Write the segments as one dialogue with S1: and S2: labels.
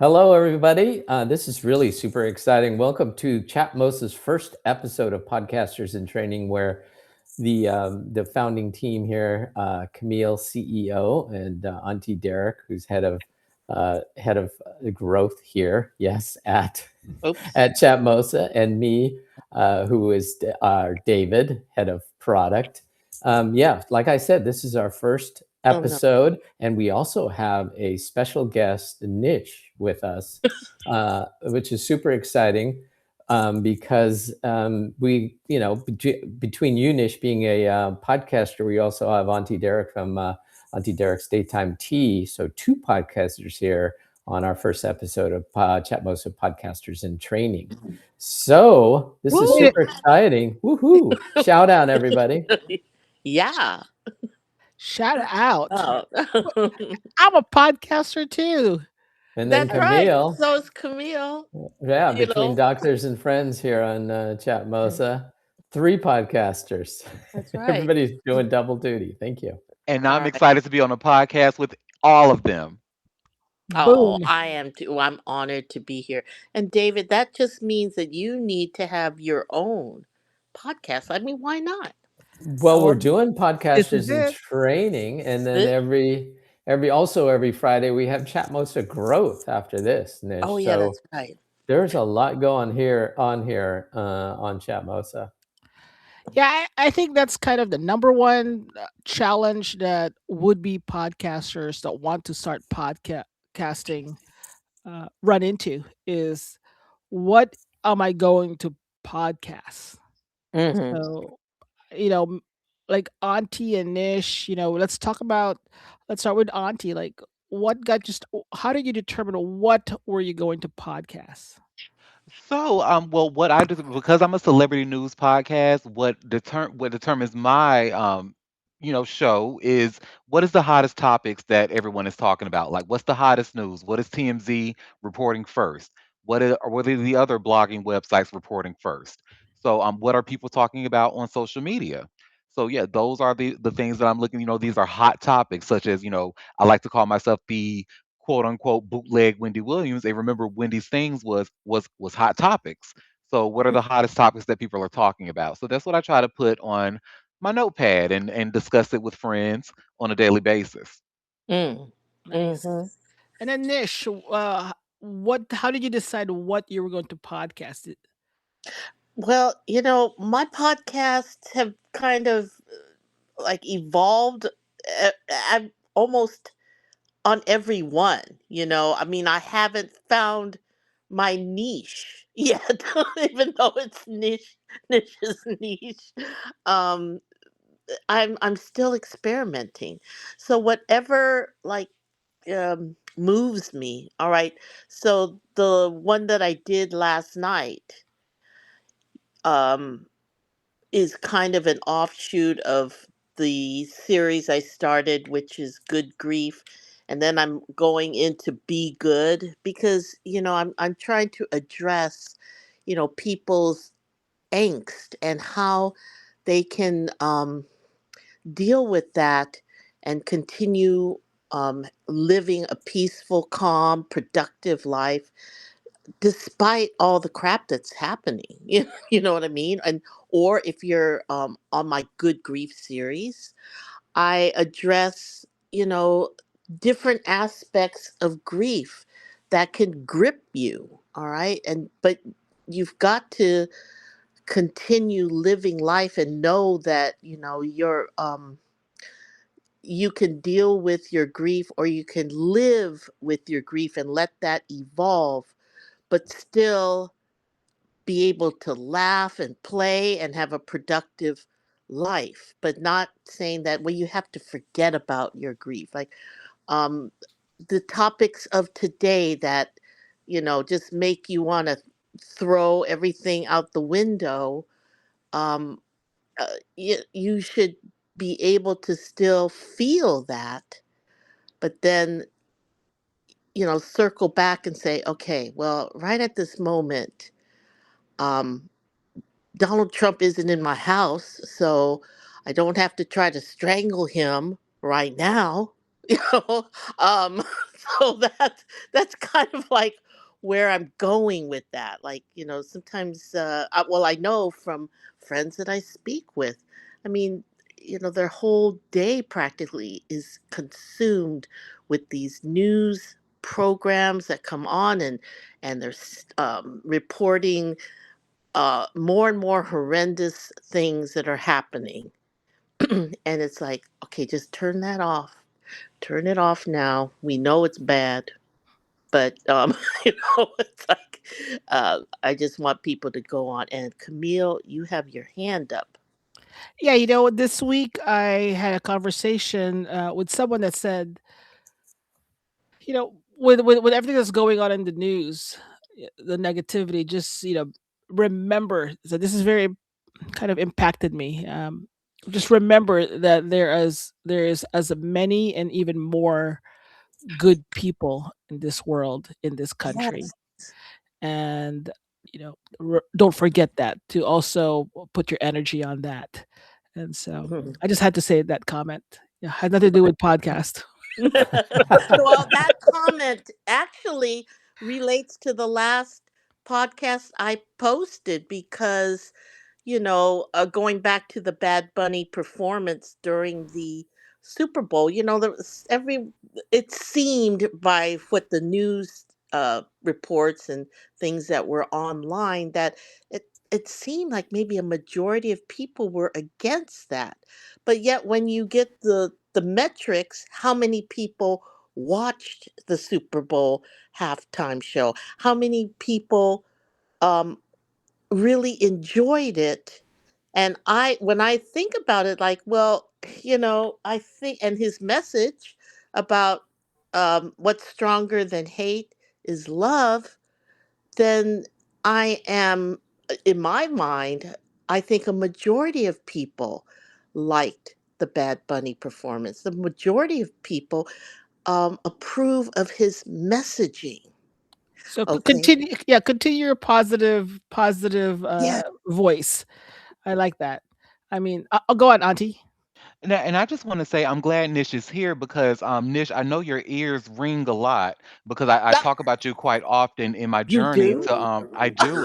S1: Hello, everybody. This is really super exciting. Welcome to Chatmosa's first episode of Podcasters in Training, where the founding team here, Camille, CEO, and Auntie Derek, who's head of growth here, yes, at
S2: Oops.
S1: at Chatmosa, and me, who is David, head of product. Yeah, like I said, this is our first
S2: Oh no.
S1: episode, and we also have a special guest, Nish, with us, which is super exciting because between you, Nish, being a podcaster, we also have Auntie Derek from Auntie Derek's Daytime Tea. So two podcasters here on our first episode of Chatmosa Podcasters in Training. So this is
S2: Woo!
S1: super exciting. Woohoo! Shout out, everybody.
S2: Yeah.
S3: Shout out.
S2: Oh.
S3: I'm a podcaster too.
S1: And then
S2: That's right.
S1: Camille,
S2: So is Camille.
S1: yeah,
S2: You
S1: between
S2: know.
S1: doctors and friends here on Chatmosa, three podcasters.
S2: That's right.
S1: Everybody's doing double duty. Thank you.
S4: And
S2: All
S4: I'm
S2: right.
S4: excited to be on a podcast with all of them.
S2: Oh,
S3: Boom.
S2: I am too. I'm honored to be here. And David, that just means that you need to have your own podcast. I mean, why not?
S1: Well, we're
S3: Oh,
S1: doing
S3: this is
S1: podcasters in
S3: it.
S1: training, and then
S2: This-
S1: every Friday we have Chatmosa Growth after this,
S2: Oh
S1: Nish.
S2: yeah,
S1: So
S2: that's right.
S1: there's a lot going here on Chatmosa.
S3: Yeah, I think that's kind of the number one challenge that would be podcasters that want to start podcasting run into is what am I going to podcast?
S2: Hmm.
S3: So, you know, like Auntie and Nish, let's start with Auntie. Like, how did you determine what were you going to podcast?
S4: So, well, what I do because I'm a celebrity news podcast, what determines my show is what is the hottest topics that everyone is talking about? Like, what's the hottest news? What is TMZ reporting first? What are the other blogging websites reporting first? So, what are people talking about on social media? So, yeah, those are the things that I'm looking. These are hot topics, such as I like to call myself the quote unquote bootleg Wendy Williams. And remember, Wendy's things was hot topics. So what are the hottest topics that people are talking about? So that's what I try to put on my notepad and discuss it with friends on a daily basis.
S2: Mm.
S3: Nice.
S2: Hmm.
S3: And then Nish, how did you decide what you were going to podcast it?
S2: Well, my podcasts have kind of like evolved. I'm almost on every one. I mean, I haven't found my niche yet, even though it's niche's niche. Um, I'm still experimenting. So whatever moves me. All right. So the one that I did last night um is kind of an offshoot of the series I started, which is Good Grief. And then I'm going into Be Good because, I'm trying to address, people's angst and how they can deal with that and continue living a peaceful, calm, productive life despite all the crap that's happening. You know what I mean? And or if you're on my Good Grief series, I address, different aspects of grief that can grip you, all right? And but you've got to continue living life and know that, you can deal with your grief or you can live with your grief and let that evolve, but still be able to laugh and play and have a productive life, but not saying that, well, you have to forget about your grief. Like um the topics of today that, just make you want to throw everything out the window. um you should be able to still feel that, but then, circle back and say, okay, well, right at this moment, um Donald Trump isn't in my house, so I don't have to try to strangle him right now. you know. um so that's kind of like where I'm going with that. Like, sometimes, well, I know from friends that I speak with, I mean, their whole day practically is consumed with these news programs that come on, and they're reporting more and more horrendous things that are happening. And it's like, okay, just turn that off. Turn it off now. We know it's bad, but it's like, I just want people to go on. And Camille, you have your hand up.
S3: Yeah, this week I had a conversation with someone that said, with everything that's going on in the news, the negativity, just remember that this is very kind of impacted me. Just remember that there is as many and even more good people in this world, in this country,
S2: Yes.
S3: and don't forget that to also put your energy on that. And so I just had to say that comment. Yeah, had nothing to do with podcast.
S2: Well, that comment actually relates to the last podcast I posted, because, going back to the Bad Bunny performance during the Super Bowl, there was it seemed, by what the news reports and things that were online, that it seemed like maybe a majority of people were against that. But yet, when you get the metrics, how many people watched the Super Bowl halftime show, how many people um, really enjoyed it. And when I think about it, like, well, I think, and his message about what's stronger than hate is love, then I am, in my mind, I think a majority of people liked the Bad Bunny performance. The majority of people approve of his messaging.
S3: So
S2: Okay.
S3: continue, yeah, continue your positive
S2: Yeah.
S3: voice. I like that. I mean, I'll go on, Auntie.
S4: And I just want to say I'm glad Nish is here because Nish, I know your ears ring a lot because I
S2: Ah,
S4: talk about you quite often in my
S2: you
S4: journey
S2: do?
S4: to I do.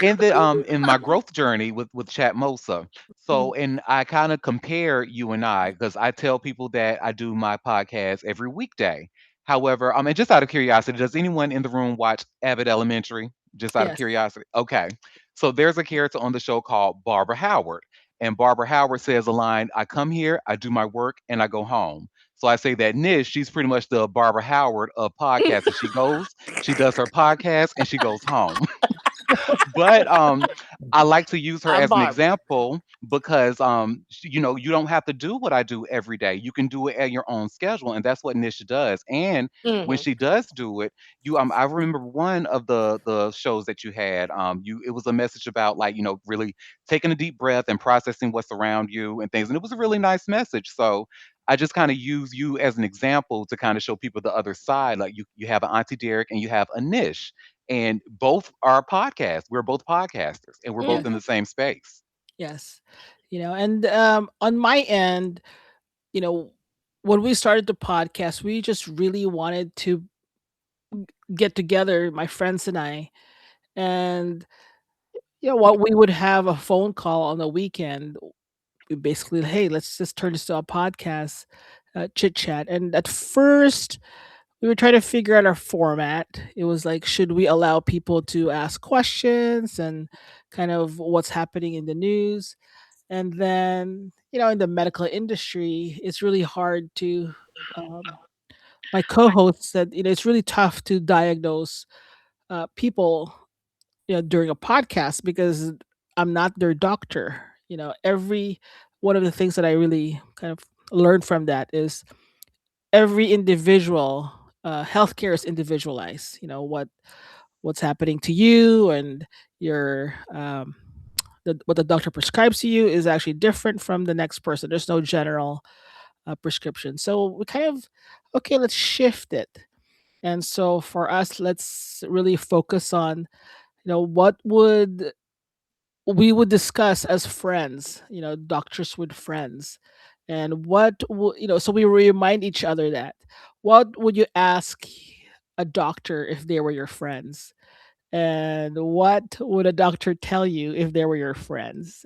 S4: In my growth journey with Chatmosa.
S2: Mm.
S4: So and I kind of compare you and I because I tell people that I do my podcast every weekday. However, and just out of curiosity, does anyone in the room watch Abbott Elementary? Just out of
S3: Yes.
S4: curiosity. Okay. So there's a character on the show called Barbara Howard. And Barbara Howard says a line, I come here, I do my work, and I go home. So I say that Nish, she's pretty much the Barbara Howard of podcasts. And she goes, she does her podcast, and she goes home. But I like to use her
S2: I'm
S4: as an
S2: Barbara.
S4: example because you don't have to do what I do every day. You can do it at your own schedule, and that's what Nisha does. And when
S2: Hmm.
S4: she does do it, I remember one of the shows that you had. You it was a message about like really taking a deep breath and processing what's around you and things, and it was a really nice message. So I just kind of use you as an example to kind of show people the other side. Like you have an Auntie Derek and you have a Nish, and both are podcasts. We're both podcasters, and we're both
S3: Yes.
S4: in the same space.
S3: Yes. And on my end, you know, when we started the podcast, we just really wanted to get together, my friends and I, and what we would have a phone call on the weekend. We basically, hey, let's just turn this to a podcast, chit chat. And at first, we were trying to figure out our format. It was like, should we allow people to ask questions and kind of what's happening in the news? And then, in the medical industry, it's really hard to. Um, my co-host said, it's really tough to diagnose people, during a podcast because I'm not their doctor. Every one of the things that I really kind of learned from that is every individual healthcare is individualized. What's happening to you and your what the doctor prescribes to you is actually different from the next person. There's no general prescription. So we kind of, okay, let's shift it. And so for us, let's really focus on, what we would discuss as friends, doctors with friends. And so we remind each other that what would you ask a doctor if they were your friends? And what would a doctor tell you if they were your friends?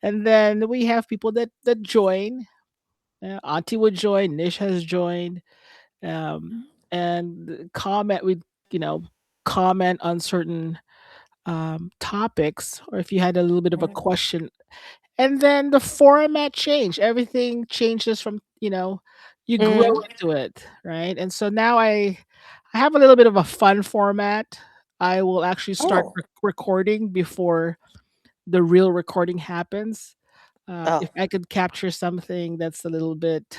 S3: And then we have people that join. Auntie would join. Nish has joined. Um, and comment. We you know comment on certain topics, or if you had a little bit of a question, and then the format changed. Everything changes from you grow
S2: Mm-hmm.
S3: into it, right? And so now I have a little bit of a fun format. I will actually start
S2: Oh.
S3: recording before the real recording happens. If
S2: Oh.
S3: I could capture something that's a little bit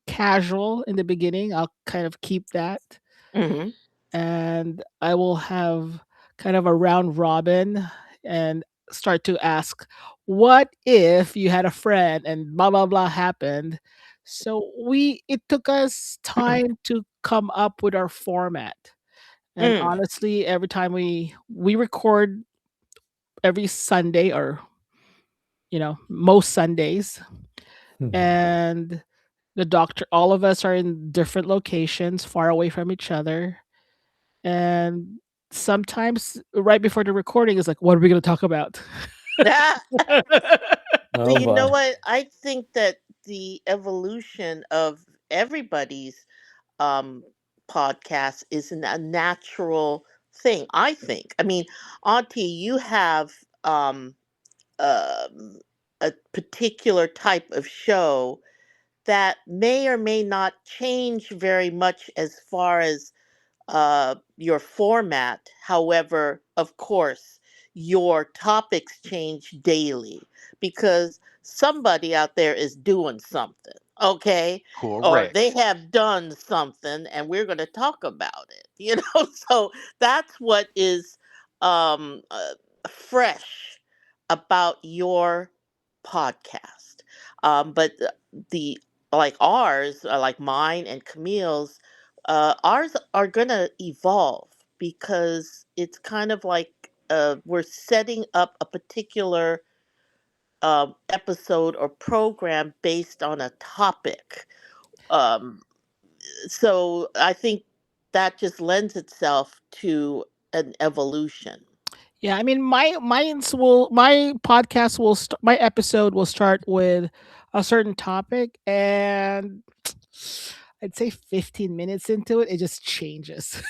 S3: casual in the beginning, I'll kind of keep that,
S2: Mm-hmm.
S3: and I will have kind of a round robin and start to ask, what if you had a friend and blah blah blah happened? So it took us time to come up with our format. And
S2: Mm.
S3: honestly, every time we record every Sunday, or most Sundays,
S1: Mhm.
S3: and the doctor all of us are in different locations far away from each other. And sometimes right before the recording is like, what are we going to talk about?
S2: Well,
S1: Oh
S2: you know
S1: boy.
S2: what? I think that the evolution of everybody's um, podcast is a natural thing. I think. I mean, Auntie, you have um, a particular type of show that may or may not change very much as far as your format. However, of course, your topics change daily because somebody out there is doing something, okay? Or they
S4: Correct.
S2: have done something and we're going to talk about it, you know? So that's what is fresh about your podcast. But the like ours, like mine and Camille's, ours are going to evolve because it's kind of like we're setting up a particular episode or program based on a topic. Um, so I think that just lends itself to an evolution.
S3: Yeah, I mean, my podcast will my episode will start with a certain topic, and I'd say 15 minutes into it, it just changes.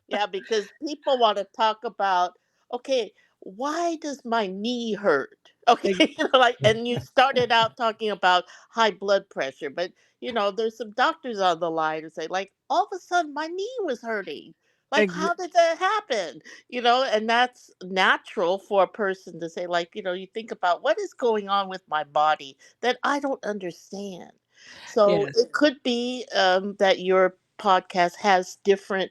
S2: Yeah, because people want to talk about, okay, why does my knee hurt?
S3: Ex-
S2: Okay, like, and you started out talking about high blood pressure, but there's some doctors on the line who say, like, all of a sudden my knee was hurting. Like,
S3: ex-
S2: how did that happen? And that's natural for a person to say, like, you think about what is going on with my body that I don't understand. So
S3: yes,
S2: it could be that your podcast has different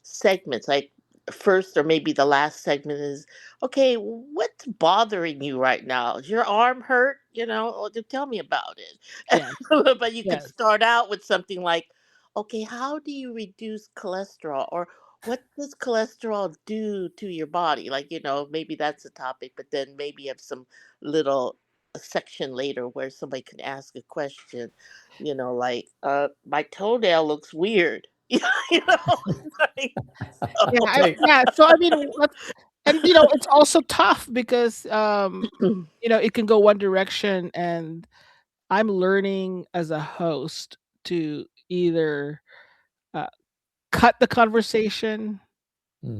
S2: segments. Like first or maybe the last segment is, okay, what's bothering you right now? Is your arm hurt? Or tell me about it.
S3: yes,
S2: But you could
S3: yes,
S2: start out with something like, okay, how do you reduce cholesterol? Or what does cholesterol do to your body? Like, maybe that's a topic, but then maybe you have some little a section later where somebody can ask a question, like, my toenail looks weird. you know, like,
S3: yeah,
S2: so.
S1: Okay.
S3: yeah. So I mean, and it's also tough because it can go one direction, and I'm learning as a host to either uh, cut the conversation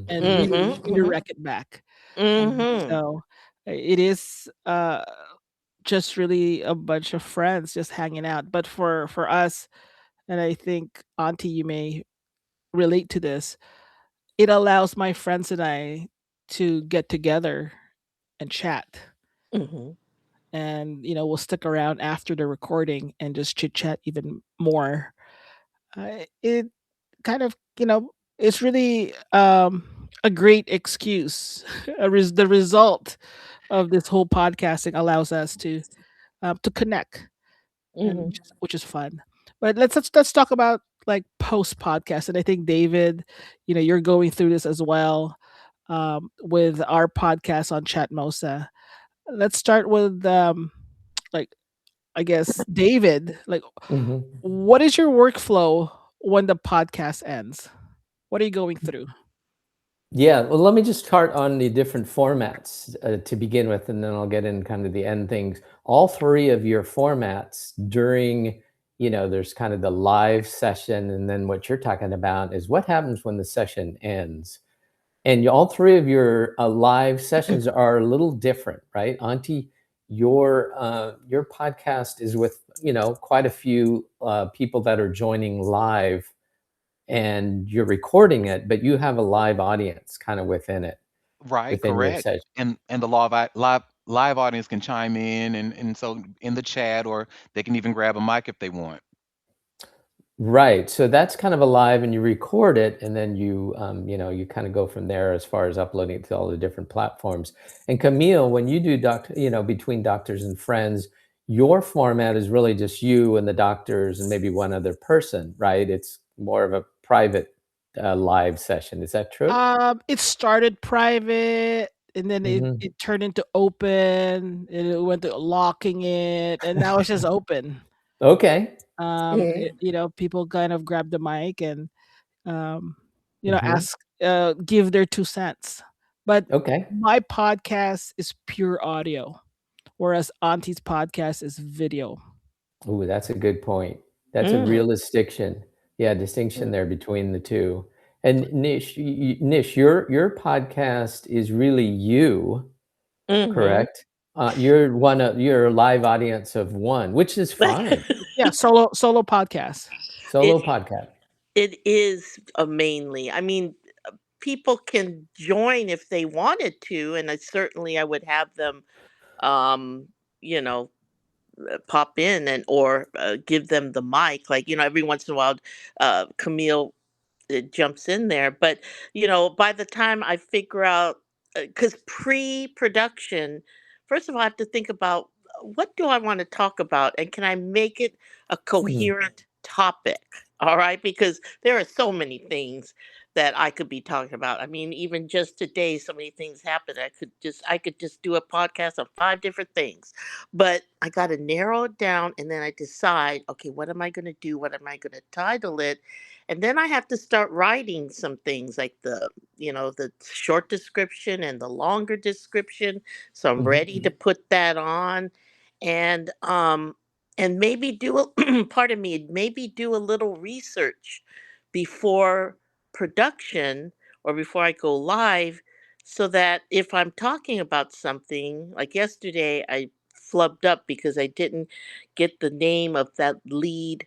S3: and
S1: Mhm.
S2: Mhm, mhm,
S3: redirect it back.
S2: mhm,
S3: So it is just really a bunch of friends just hanging out. But for us, and I think Auntie, you may relate to this. It allows my friends and I to get together and chat,
S2: mhm,
S3: and we'll stick around after the recording and just chit chat even more. It kind of it's really a great excuse. The result of this whole podcasting allows us to connect, and
S2: mhm,
S3: which is fun. But let's talk about like post podcast. And I think David, you're going through this as well with our podcast on Chatmosa. let's start with like I guess David. Like,
S1: Mhm.
S3: what is your workflow when the podcast ends? What are you going through?
S1: Yeah, well, let me just start on the different formats to begin with, and then I'll get in kind of the end things. All three of your formats during, there's kind of the live session, and then what you're talking about is what happens when the session ends. And all three of your live sessions are a little different, right? Auntie, your podcast is with, quite a few people that are joining live, and you're recording it, but you have a live audience kind of within it,
S4: Right,
S1: within your
S4: correct.
S1: session.
S4: And the live audience can chime in, and so in the chat, or they can even grab a mic if they want.
S1: Right. So that's kind of a live, and you record it, and then you kind of go from there as far as uploading it to all the different platforms. And Camille, when you do between doctors and friends, your format is really just you and the doctors and maybe one other person, right? It's more of a private live session. Is that true?
S3: It started private, and then it
S1: Hmm.
S3: it turned into open, and it went to locking it, and now it's just open.
S1: Okay.
S3: People kind of grab the mic and um,
S1: Hmm.
S3: ask, give their 2 cents. But
S1: Okay.
S3: my podcast is pure audio, whereas Auntie's podcast is video.
S1: Ooh, that's a good point. That's a
S2: Mm,
S1: real distinction. Yeah, distinction there between the two. And Nish, your podcast is really you,
S2: mm-hmm.
S1: correct? You're a live audience of one, which is fine.
S3: Yeah, solo podcast.
S2: it
S1: Solo podcast.
S2: it is mainly. I mean, people can join if they wanted to, and I would have them, um, you know, pop in and or give them the mic. Like every once in a while, Camille it jumps in there. But by the time I figure out, because pre-production, first of all, I have to think about what do I want to talk about, and can I make it a
S1: Mm,
S2: coherent topic? All right, because there are so many things that I could be talking about. I mean, even just today, so many things happened. I could just do a podcast on 5 different things, but I got to narrow it down, and then I decide, okay, what am I going to do? What am I going to title it? And then I have to start writing some things like the short description and the longer description. So I'm
S1: mhm.
S2: ready to put that on, and maybe do a pardon me, maybe do a little research before production or before I go live, so that if I'm talking about something like yesterday, I flubbed up because I didn't get the name of that lead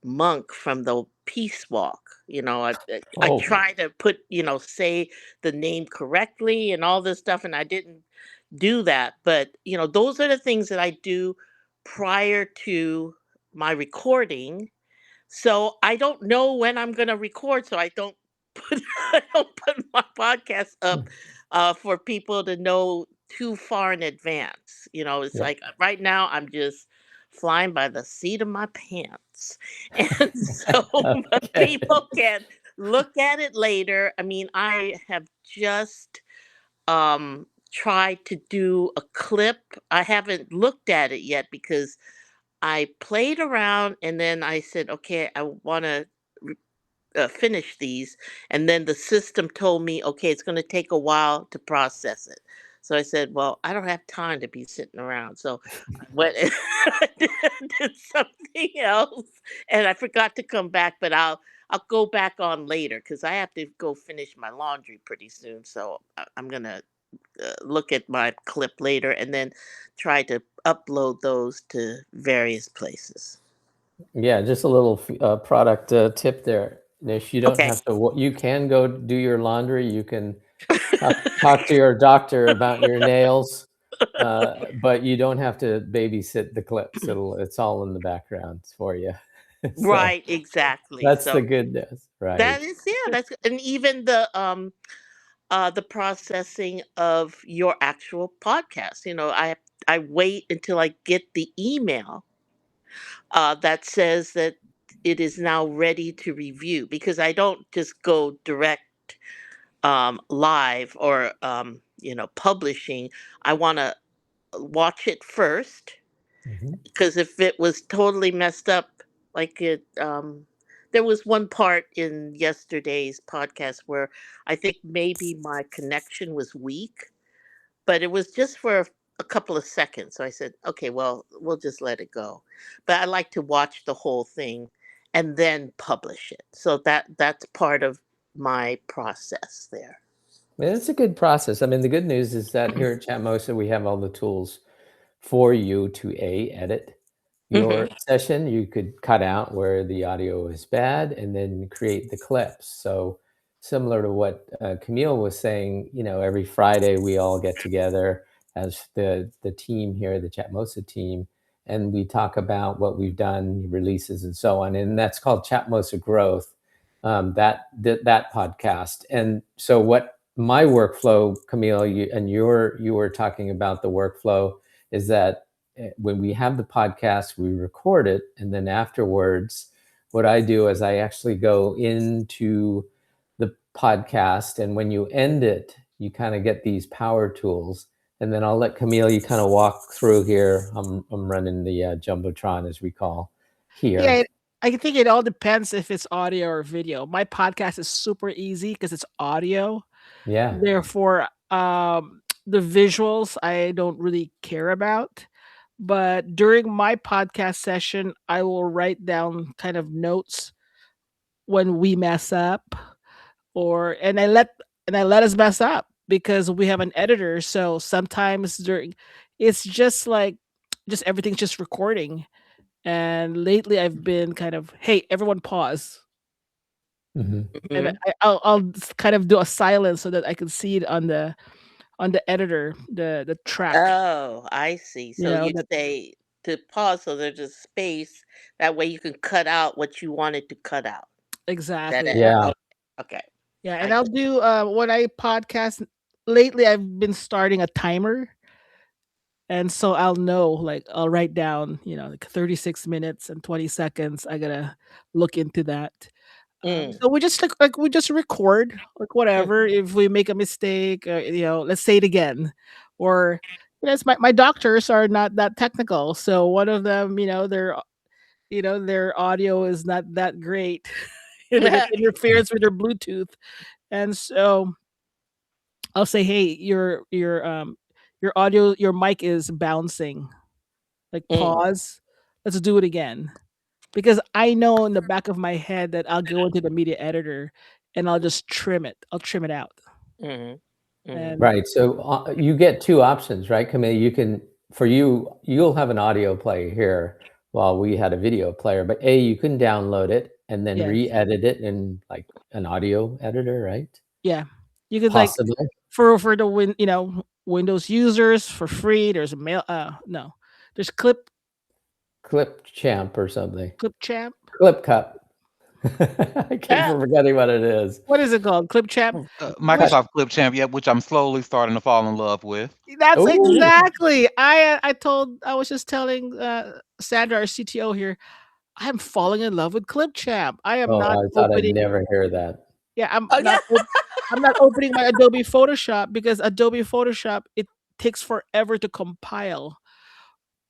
S2: monk from the peace walk. I
S1: Oh,
S2: try to say the name correctly and all this stuff, and I didn't do that. But those are the things that I do prior to my recording, so I don't know when I'm going to record, so I don't put I don't put my podcast up for people to know too far in advance. It's
S1: yeah.
S2: like right now I'm just flying by the seat of my pants. And so
S1: Okay.
S2: people can look at it later. I mean, I have just tried to do a clip. I haven't looked at it yet because I played around, and then I said, okay, I want to finish these. And then the system told me, okay, it's going to take a while to process it. So I said, well, I don't have time to be sitting around. So I went and did something else, and I forgot to come back, but I'll go back on later because I have to go finish my laundry pretty soon. So I'm gonna look at my clip later and then try to upload those to various places.
S1: Yeah, just a little product tip there, Nish. You don't
S2: Okay.
S1: have to. You can go do your laundry. You can talk to your doctor about your nails, but you don't have to babysit the clips. It's all in the background for you. So
S2: Right, exactly.
S1: that's the
S2: So
S1: goodness,
S2: that
S1: right?
S2: is, yeah, that's, and even the processing of your actual podcast. I wait until I get the email that says that it is now ready to review, because I don't just go direct live or publishing. I want to watch it first,
S1: Mhm.
S2: because if it was totally messed up, like there was one part in yesterday's podcast where I think maybe my connection was weak, but it was just for a couple of seconds. So I said, okay, well, we'll just let it go. But I like to watch the whole thing and then publish it. So that's part of my process there.
S1: Well, it's a good process. I mean, the good news is that here at Chatmosa, we have all the tools for you to edit
S2: Hmm.
S1: your session. You could cut out where the audio is bad and then create the clips. So similar to what Camille was saying, every Friday we all get together as the team here, the Chatmosa team, and we talk about what we've done, releases, and so on. And that's called Chatmosa Growth. That podcast. And so what my workflow, Camille, you were talking about the workflow, is that when we have the podcast, we record it, and then afterwards, what I do is I actually go into the podcast, and when you end it, you kind of get these power tools, and then I'll let Camille, you kind of walk through here. I'm running the jumbotron, as we call
S3: Yeah,
S1: here.
S3: I think it all depends if it's audio or video. My podcast is super easy because it's audio.
S1: Yeah.
S3: Therefore, the visuals I don't really care about. But during my podcast session, I will write down kind of notes when we mess up, or and I let us mess up because we have an editor. So sometimes during it's just like just everything's just recording. And lately I've been kind of, hey, everyone pause.
S1: Mhm.
S3: And
S2: Hmm.
S3: I'll kind of do a silence so that I can see it on the editor, the track,
S2: Oh, I see.
S3: you
S2: So
S3: know,
S2: you
S3: that
S2: say to pause so there's a space. That way you can cut out what you wanted to cut out. That
S3: exactly.
S2: it,
S1: Yeah.
S2: okay. Okay.
S3: Yeah,
S2: I
S3: and I'll
S2: get.
S3: do when I podcast lately I've been starting a timer, and so I'll know, like I'll write down, like 36 minutes and 20 seconds. I gotta look into that.
S2: Mm,
S3: So we just we just record like
S2: mm,
S3: whatever. If we make a mistake, let's say it again, or it's my doctors are not that technical. So one of them, their audio is not that great. It interferes with their Bluetooth, and so I'll say, hey, your audio, your mic is bouncing. Like
S2: mm,
S3: pause. Let's do it again. Because I know in the back of my head that I'll go into the media editor and I'll just trim it. I'll trim it out.
S2: mhm, mhm.
S3: And
S1: Right. So you get two options, right, Camille? You'll have an audio player here while we had a video player, but you can download it and then
S3: yes,
S1: re-edit it in like an audio editor, right?
S3: yeah. You could like
S1: Possibly.
S3: for the Windows users for free. There's a mail. No, there's
S1: Clip Champ or something.
S3: Clip Champ.
S1: Clip Cup. I keep
S2: Ah,
S1: forgetting what it is.
S3: What is it called? Clip Champ. Which
S1: Uh,
S4: Microsoft Clip Champ, yeah, which I'm slowly starting to fall in love with.
S3: that's
S1: oh,
S3: exactly. I was just telling Sandra, our CTO here. I am falling in love with Clip Champ. I am
S1: oh,
S3: not
S1: I thought I'd
S3: opening.
S1: never hear that.
S3: Yeah,
S2: oh yeah.
S3: I'm not opening my Adobe Photoshop because Adobe Photoshop, it takes forever to compile,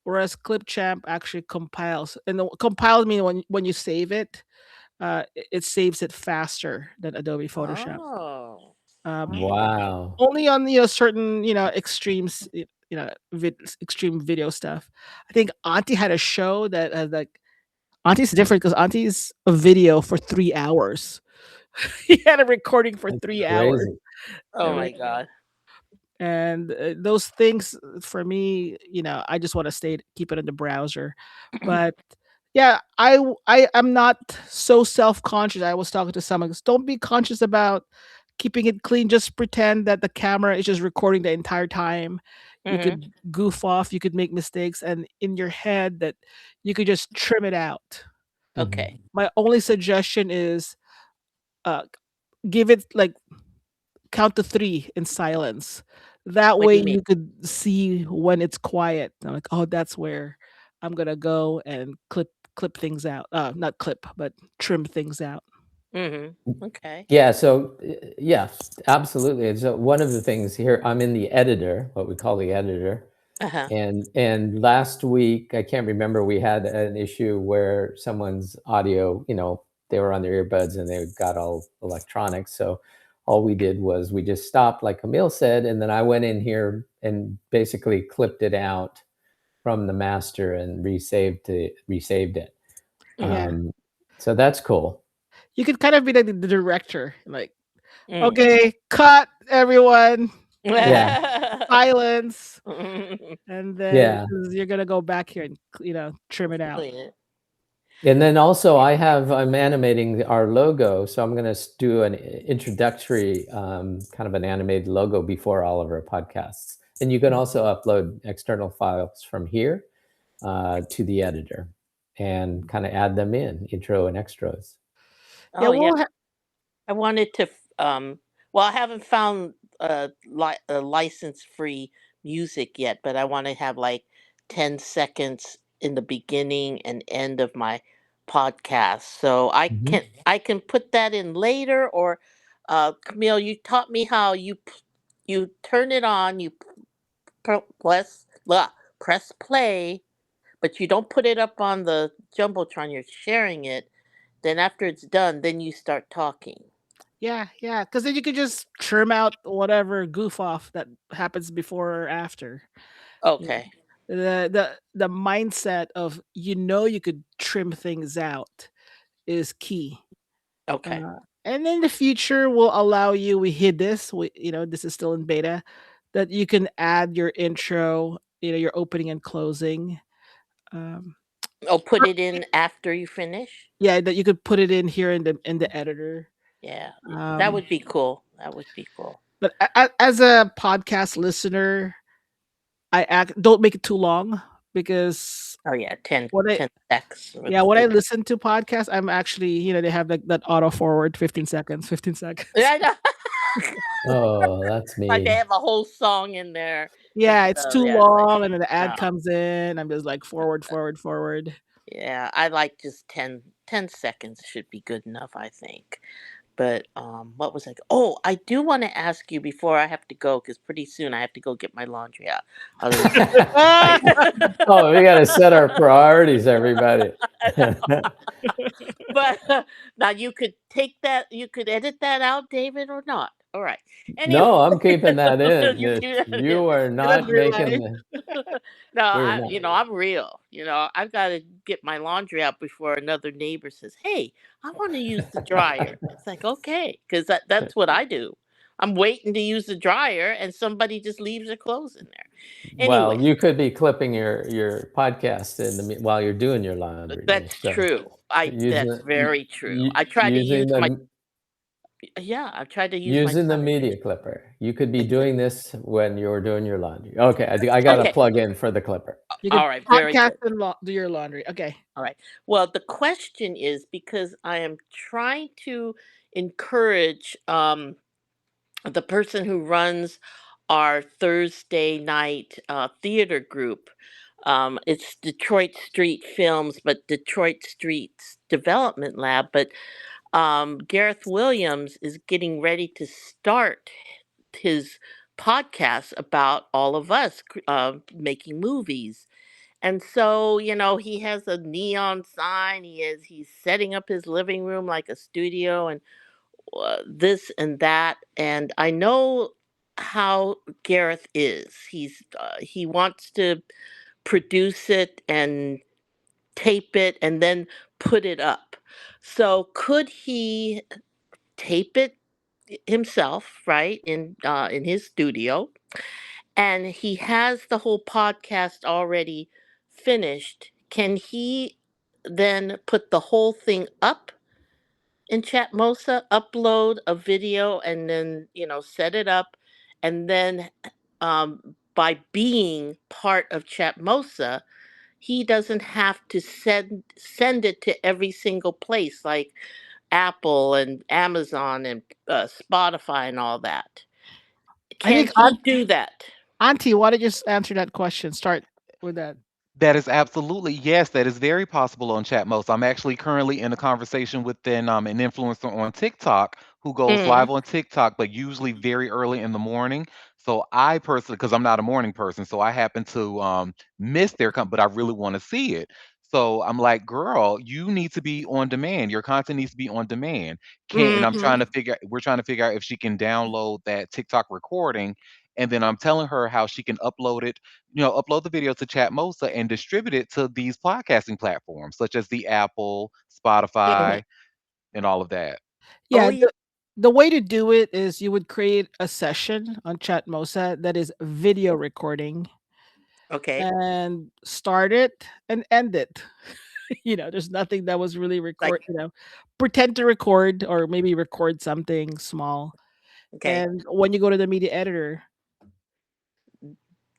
S3: whereas Clipchamp actually compiles. And the compile means when you save it, it saves it faster than Adobe Photoshop.
S2: Oh.
S3: Um,
S1: Wow.
S3: only on certain extremes, extreme video stuff. I think Auntie had a show that like Auntie's different because Auntie's a video for 3 hours. He had a recording for
S1: That's
S3: 3 hours.
S1: crazy.
S2: Oh
S3: And
S2: my God.
S3: and those things for me, I just want to keep it in the browser. But yeah, I'm not so self-conscious. I was talking to someone, don't be conscious about keeping it clean. Just pretend that the camera is just recording the entire time. You
S2: Hmm.
S3: could goof off, you could make mistakes, and in your head that you could just trim it out.
S2: Okay.
S1: Mhm.
S3: My only suggestion is uh give it like count to 3 in silence. That
S2: What do
S3: way
S2: you mean?
S3: you could see when it's quiet. I'm like, "Oh, that's where I'm gonna go and clip things out." Not clip, but trim things out.
S2: Hmm. Okay.
S1: Yeah, so yes, absolutely. And so one of the things here, I'm in the editor, what we call the editor.
S2: Uh-huh.
S1: And last week, I can't remember, we had an issue where someone's audio, they were on their earbuds and they got all electronic. So all we did was we just stopped, like Camille said, and then I went in here and basically clipped it out from the master and resaved it.
S3: Yeah.
S2: Mm-hmm.
S1: Um, so that's cool.
S3: You could kind of be the director, like,
S2: Mm.
S3: okay, cut everyone,
S1: Yeah,
S3: silence, and then
S1: yeah.
S3: 'cause you're gonna go back here and trim it out.
S2: Clean it.
S1: And then also I'm animating our logo. So I'm going to do an introductory kind of an animated logo before all of our podcasts. And you can also upload external files from here to the editor and kind of add them in, intro and extras.
S3: Yeah,
S2: Oh yeah.
S3: we'll
S2: I wanted to. Well, I haven't found a license-free music yet, but I want to have like 10 seconds in the beginning and end of my podcast, so
S1: Mhm.
S2: I can put that in later. Or, Camille, you taught me how you turn it on, you press play, but you don't put it up on the jumbotron. You're sharing it. Then after it's done, then you start talking.
S3: yeah, because then you could just trim out whatever goof off that happens before or after. Yeah.
S2: Okay.
S3: The mindset of you could trim things out is key.
S2: Okay.
S3: Uh, and in the future, will allow you. We hid this. This is still in beta. That you can add your intro, your opening and closing. Um,
S2: Oh, put it in after you finish?
S3: yeah, that you could put it in here in the editor.
S2: Yeah. That
S3: Um,
S2: would be cool. That would be cool.
S3: but as a podcast listener, don't make it too long because
S2: Oh yeah, 10,
S3: what I
S2: 10 secs.
S3: yeah, when I listen to podcasts, I'm actually, they have like that auto forward 15 seconds, 15 seconds.
S2: Yeah, I know.
S1: Oh, that's
S2: Like they
S1: me.
S2: have a whole song in there. And
S3: Yeah, it's
S2: so
S3: too
S2: yeah, it's like
S3: long and then the ad
S2: no.
S3: comes in. I'm just like forward, forward, forward.
S2: Yeah, I like just 10 seconds should be good enough, I think. But what was I oh, I do want to ask you before I have to go, because pretty soon I have to go get my laundry out of the dryer.
S1: Oh, we got to set our priorities, everybody.
S2: But now you could you could edit that out, David, or not. All right. Anyway,
S1: No, I'm keeping that in.
S2: you keep that in.
S1: You are
S3: That's
S1: not
S3: real
S1: making
S3: life.
S2: No,
S1: we're not.
S2: I'm real. I've got to get my laundry out before another neighbor says, "Hey, I want to use the dryer." It's like, okay, because that's what I do. I'm waiting to use the dryer, and somebody just leaves their clothes in there. Anyway,
S1: Well, you could be clipping your podcast while you're doing your laundry.
S2: that's
S1: So
S2: true. That's very true. I try to use
S1: using
S2: my
S1: the
S2: yeah. I try to use my time
S1: media
S2: efficiently.
S1: clipper. You could be doing this when you're doing your laundry. Okay, I got to
S2: Okay.
S1: plug in for the clipper.
S3: You could
S2: All right. Very
S3: podcast
S2: good.
S3: and do your laundry. Okay.
S2: All right. Well, the question is, because I am trying to encourage the person who runs our Thursday night theater group. It's Detroit Street Films, but Detroit Street's Development Lab. But Gareth Williams is getting ready to start his podcast about all of us making movies. And so, he has a neon sign. He's setting up his living room like a studio, and this and that. And I know how Gareth is. He wants to produce it and tape it and then put it up. So could he tape it himself, right, in his studio? And he has the whole podcast already finished. Can he then put the whole thing up in Chatmosa, upload a video, and then set it up, and then by being part of Chatmosa, he doesn't have to send it to every single place like Apple and Amazon and Spotify and all that.
S3: I
S2: Can
S3: think
S2: he do that?
S3: Auntie, why don't you just answer that question? Start with that.
S4: That is absolutely yes. That is very possible on Chatmost. I'm actually currently in a conversation with an influencer on TikTok who goes
S2: Mm,
S4: live on TikTok, but usually very early in the morning. So I personally, because I'm not a morning person, so I happen to miss their but I really want to see it. So I'm like, girl, you need to be on demand. Your content needs to be on demand. Can't, and I'm
S2: Mm-hmm.
S4: trying to we're trying to figure out if she can download that TikTok recording. And then I'm telling her how she can upload it, upload the video to Chatmosa and distribute it to these podcasting platforms, such as the Apple,
S2: Mm-hmm.
S4: Spotify, and all of that.
S2: Oh
S3: Yeah,
S2: yeah.
S3: the way to do it is you would create a session on Chatmosa that is video recording
S2: Okay.
S3: and start it and end it. There's nothing that was really
S2: Like
S3: pretend to record or maybe record something small.
S2: okay.
S3: And when you go to the media editor,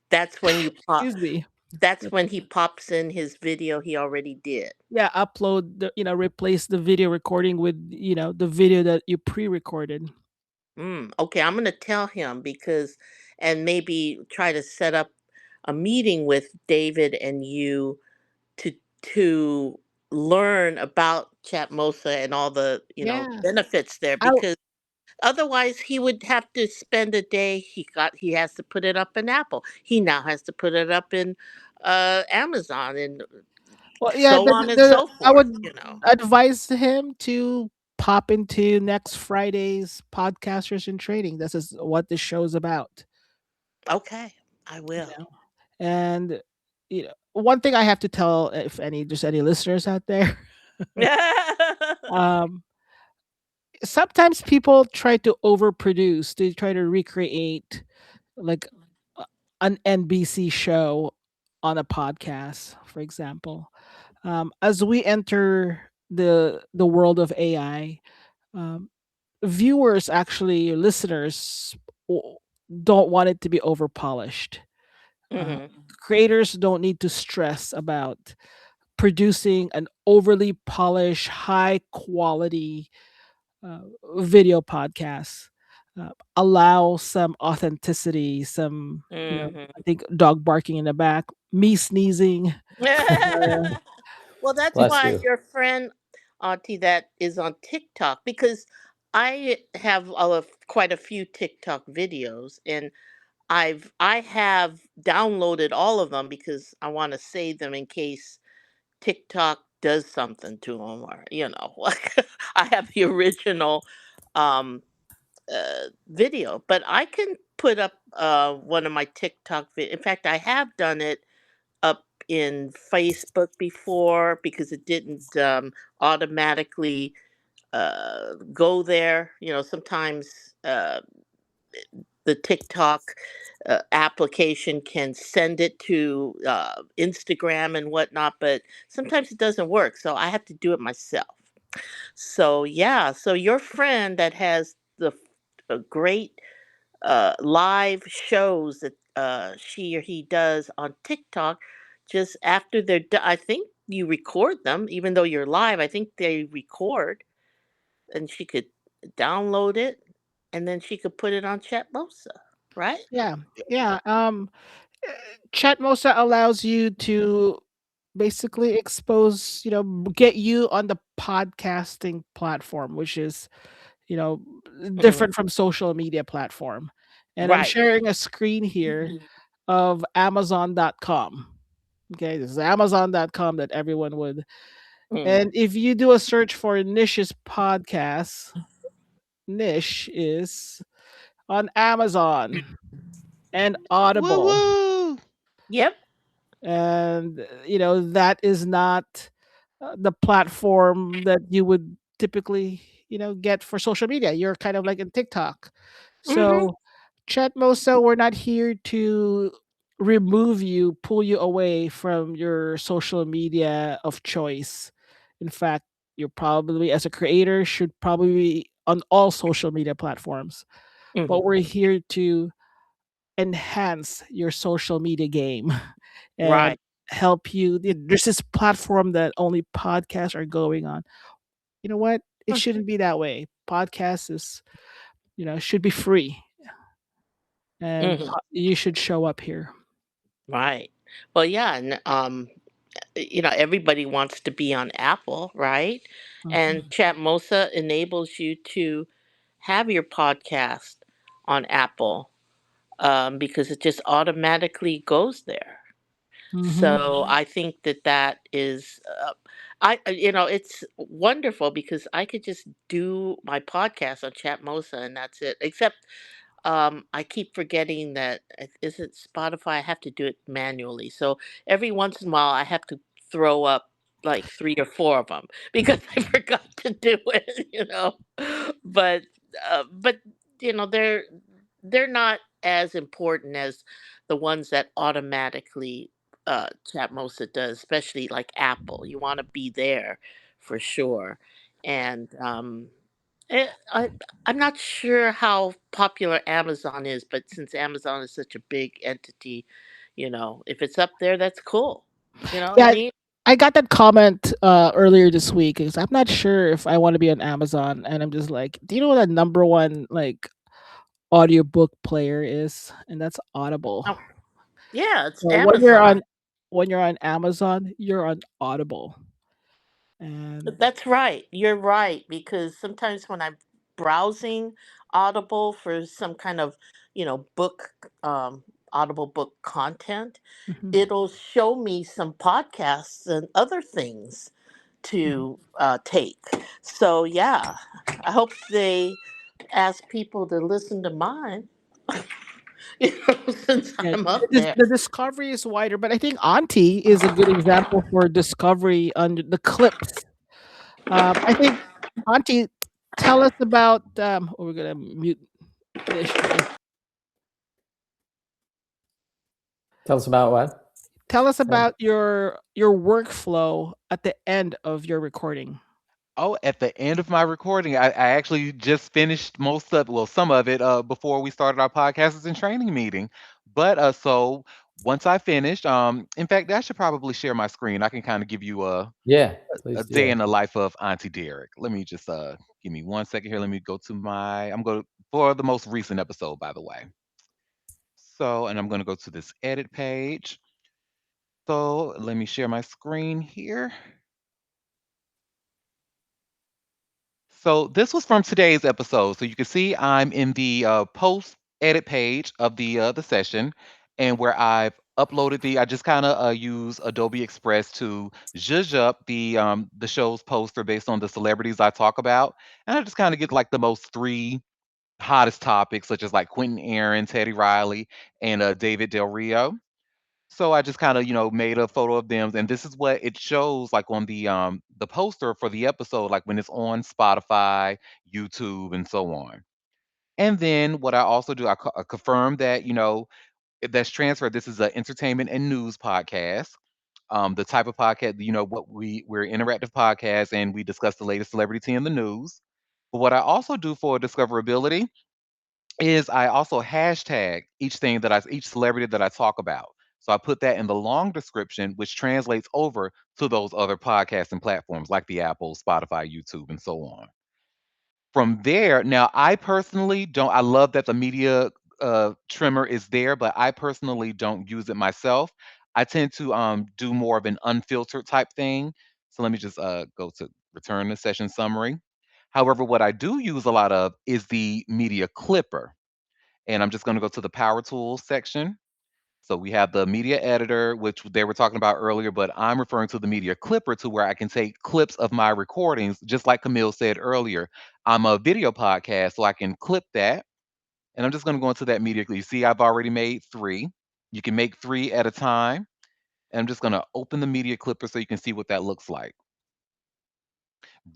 S2: That's when you pop.
S3: excuse me,
S2: That's when he pops in his video he already did.
S3: yeah, replace the video recording with, the video that you pre-recorded.
S2: Okay, I'm gonna tell him because, and maybe try to set up a meeting with David and you to to learn about Chatmosa and all the
S3: Yeah.
S2: benefits there
S3: I
S2: because otherwise he would have to spend a day. He has to put it up in Apple. He now has to put it up in Amazon and
S3: Well, yeah,
S2: so on and
S3: the
S2: so
S3: I
S2: forth.
S3: would advise him to pop into next Friday's Podcasters in Training. This is what this show's about,
S2: Okay, I
S3: you
S2: will.
S3: know. And one thing I have to tell, if there's any listeners out there, um, sometimes people try to overproduce. They try to recreate like a- an NBC show on a podcast, for example. As we enter the world of AI, um, viewers, actually listeners, w- don't want it to be over polished. uh,
S2: Hmm.
S3: Creators don't need to stress about producing an overly polished high quality uh, video podcast. Allow some authenticity, some,
S2: Hmm.
S3: I think, dog barking in the back, me sneezing.
S2: Well, that's
S1: Bless
S2: why
S1: you.
S2: your friend Auntie that is on TikTok because I have quite a few TikTok videos and I have downloaded all of them because I want to save them in case TikTok does something to them or like I have the original um video, but I can put up one of my in fact I have done it up in Facebook before because it didn't automatically go there. Sometimes the TikTok application can send it to Instagram and whatnot, but sometimes it doesn't work. So I have to do it myself. So, yeah, so your friend that has the great live shows that she or he does on TikTok, just after they're done, I think you record them, even though you're live. I think they record, and she could download it, and then she could put it on Chatmosa, right?
S3: Yeah, yeah. Chatmosa allows you to basically expose, get you on the podcasting platform, which is, you know,
S2: Hmm.
S3: different from social media platform. And I'm
S2: Right.
S3: sharing a screen here of Amazon.com. Okay, this is Amazon.com that everyone would.
S2: Hmm.
S3: And if you do a search for Nish's podcast, Niche is on Amazon and
S4: Woo
S3: Audible.
S4: woo!
S2: Yep.
S3: And that is not the platform that you would typically get for social media. You're kind of like in TikTok.
S2: Hmm.
S3: So Chatmosa, we're not here to remove you, pull you away from your social media of choice. In fact, you're probably, as a creator, should probably be on all social media platforms,
S2: Hmm.
S3: but we're here to enhance your social media game and
S2: Right.
S3: help you. There's this platform that only podcasts are going on. You know what? It shouldn't be that way. Podcasts is, should be free, and
S2: Hmm.
S3: you should show up here.
S2: Right. Well, yeah, and everybody wants to be on Apple, right? And
S3: Mhm.
S2: Chatmosa enables you to have your podcast on Apple. because it just automatically goes there.
S3: Hmm.
S2: So I think that that is, it's wonderful because I could just do my podcast on Chatmosa and that's it. Except I keep forgetting that is it Spotify? I have to do it manually. So every once in a while, I have to throw up like three or four of them because I forgot to do it. But but they're not as important as the ones that automatically Chatmosa does, especially like Apple. You want to be there for sure, and I'm not sure how popular Amazon is, but since Amazon is such a big entity, if it's up there, that's cool. You know what I
S3: Yeah,
S2: mean?
S3: I got that comment earlier this week because I'm not sure if I want to be on Amazon, and I'm just like, do you know what the number one like audiobook player is? And that's Audible.
S2: Oh, yeah, it's
S3: So
S2: Amazon.
S3: when you're on Amazon, you're on Audible, and
S2: That's right. You're right because sometimes when I'm browsing Audible for some kind of, book, Audible book content,
S3: mhm,
S2: it'll show me some podcasts and other things
S3: mhm.
S2: to take. So yeah, I hope they ask people to listen to mine, since
S3: Yeah,
S2: I'm up there.
S3: the discovery is wider, but I think Auntie is a good example for discovery under the clips. I think Auntie, tell us about. Oh, we're gonna mute this.
S1: Tell us about what?
S3: Tell us
S1: Sam?
S3: about your workflow at the end of your recording.
S4: Oh, at the end of my recording, I actually just finished most of, well, some of it before we started our podcasters and training meeting. But so once I finished, in fact, I should probably share my screen. I can kind of give you
S1: Yeah,
S4: a
S1: please
S4: day
S1: do.
S4: in the life of Auntie Derek. Let me just give me 1 second here. Let me go to I'm going for the most recent episode, by the way. So, and I'm going to go to this edit page. So let me share my screen here. So this was from today's episode. So you can see I'm in the post edit page of the session, and where I've uploaded I just kind of use Adobe Express to zhuzh up the show's poster based on the celebrities I talk about, and I just kind of get like the most three hottest topics, such as like Quentin Aaron, Teddy Riley, and David Del Rio. So I just kind of, made a photo of them, and this is what it shows like on the poster for the episode, like when it's on Spotify, YouTube, and so on. And then what I also do, I confirm that, if that's transferred. This is an entertainment and news podcast. The type of podcast, what we're an interactive podcast, and we discuss the latest celebrity in the news. But what I also do for discoverability is I also hashtag each celebrity that I talk about. So I put that in the long description, which translates over to those other podcasting platforms like the Apple, Spotify, YouTube, and so on. From there, now I personally don't. I love that the media trimmer is there, but I personally don't use it myself. I tend to do more of an unfiltered type thing. So let me just go to return the session summary. However, what I do use a lot of is the media clipper, and I'm just going to go to the power tools section. So we have the media editor, which they were talking about earlier, but I'm referring to the media clipper to where I can take clips of my recordings, just like Camille said earlier. I'm a video podcast, so I can clip that. And I'm just going to go into that media. You see, I've already made three. You can make three at a time. And I'm just going to open the media clipper so you can see what that looks like.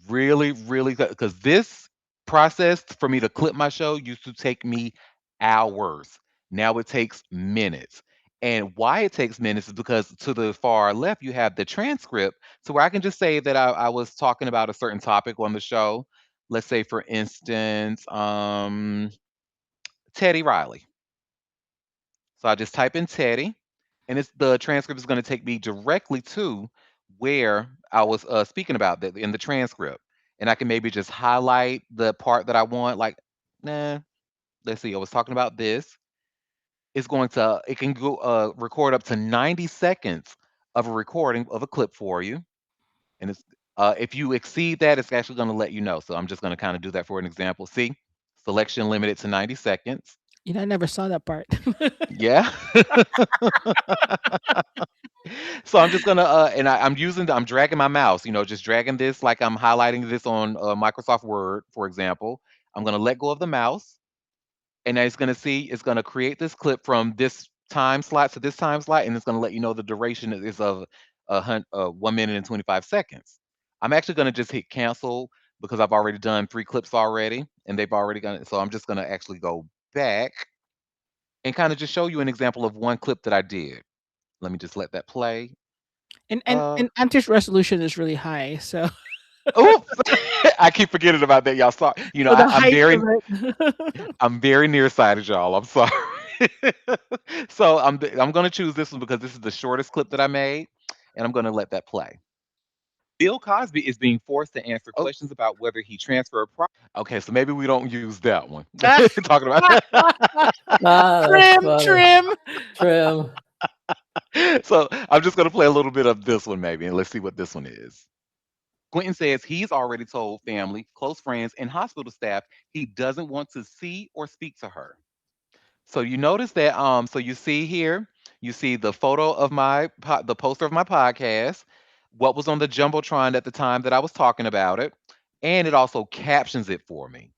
S4: Really, really good. Because this process for me to clip my show used to take me hours. Now it takes minutes. And why it takes minutes is because to the far left, you have the transcript. So where I can just say that I was talking about a certain topic on the show. Let's say, for instance, Teddy Riley. So I just type in Teddy, and the transcript is going to take me directly to where I was speaking about that in the transcript, and I can maybe just highlight the part that I want. Like, nah, let's see, I was talking about this. It can go record up to 90 seconds of a recording of a clip for you, and if you exceed that, it's actually going to let you know. So I'm just going to kind of do that for an example. See, selection limited to 90 seconds.
S3: I never saw that part.
S4: Yeah. So I'm just gonna and I'm dragging my mouse, just dragging this like I'm highlighting this on Microsoft Word, for example. I'm gonna let go of the mouse, and then it's gonna create this clip from this time slot to this time slot, and it's gonna let you know the duration is of 1 minute and 25 seconds. I'm actually gonna just hit cancel because I've already done 3 clips already, and they've already gone. So I'm just gonna actually go back and kind of just show you an example of one clip that I did. Let me just let that play.
S3: and and
S4: Uh,
S3: and Anti's resolution is really high, so
S4: Oops, I keep forgetting about that, y'all. Sorry,
S3: so the height of it.
S4: I'm very nearsighted, y'all. I'm sorry. So I'm gonna choose this one because this is the shortest clip that I made, and I'm gonna let that play. Bill Cosby is being forced to answer questions about whether he transferred property. Okay, so maybe we don't use that one. Talking about.
S1: Ah, that's
S3: Trim,
S1: funny.
S3: trim.
S1: Trim.
S4: So I'm just gonna play a little bit of this one, maybe, and let's see what this one is. Quentin says he's already told family, close friends, and hospital staff he doesn't want to see or speak to her. So you notice that so you see here, you see the photo of the poster of my podcast, what was on the jumbotron at the time that I was talking about it, and it also captions it for me.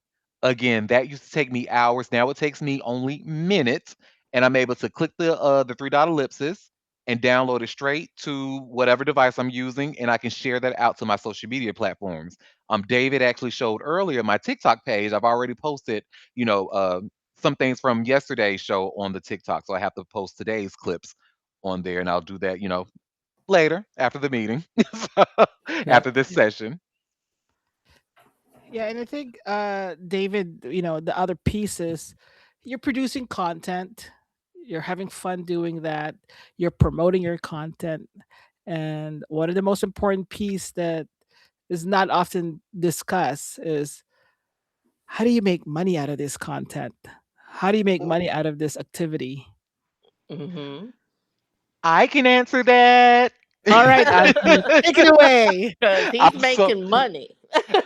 S4: Again, that used to take me hours. Now it takes me only minutes, and I'm able to click the 3 dot ellipsis and download it straight to whatever device I'm using, and I can share that out to my social media platforms. David actually showed earlier my TikTok page. I've already posted, you know, uh, some things from yesterday's show on the TikTok. So I have to post today's clips on there, and I'll do that, later after the meeting, so,
S1: Yeah.
S4: after this session.
S3: Yeah, and I think David, the other piece is you're producing content, you're having fun doing that, you're promoting your content, and one of the most important piece that is not often discussed is how do you make money out of this content? How do you make money out of this activity?
S2: Mm-hmm.
S4: I can answer that.
S3: All right, Auntie, take it away.
S2: Because he's
S4: I'm so
S2: making money.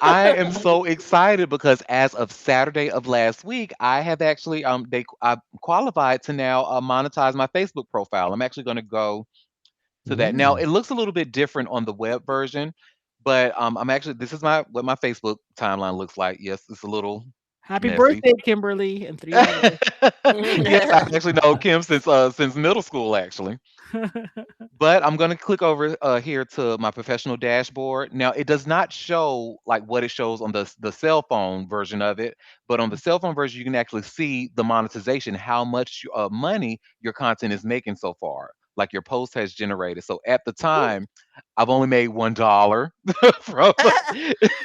S4: I am so excited because as of Saturday of last week, I have actually I qualified to now monetize my Facebook profile. I'm actually going to go to that. Now
S1: Mm.
S4: it looks a little bit different on the web version, but I'm actually this is my what my Facebook timeline looks like. Yes, it's a little
S3: Happy
S4: messy.
S3: birthday, Kimberly, in 3 hours.
S4: Yes, I've actually known Kim since middle school actually. But I'm gonna click over here to my professional dashboard. Now it does not show like what it shows on the cell phone version of it, but on the cell phone version you can actually see the monetization, how much money your content is making so far, like your post has generated. So at the time, I've only made $1 from,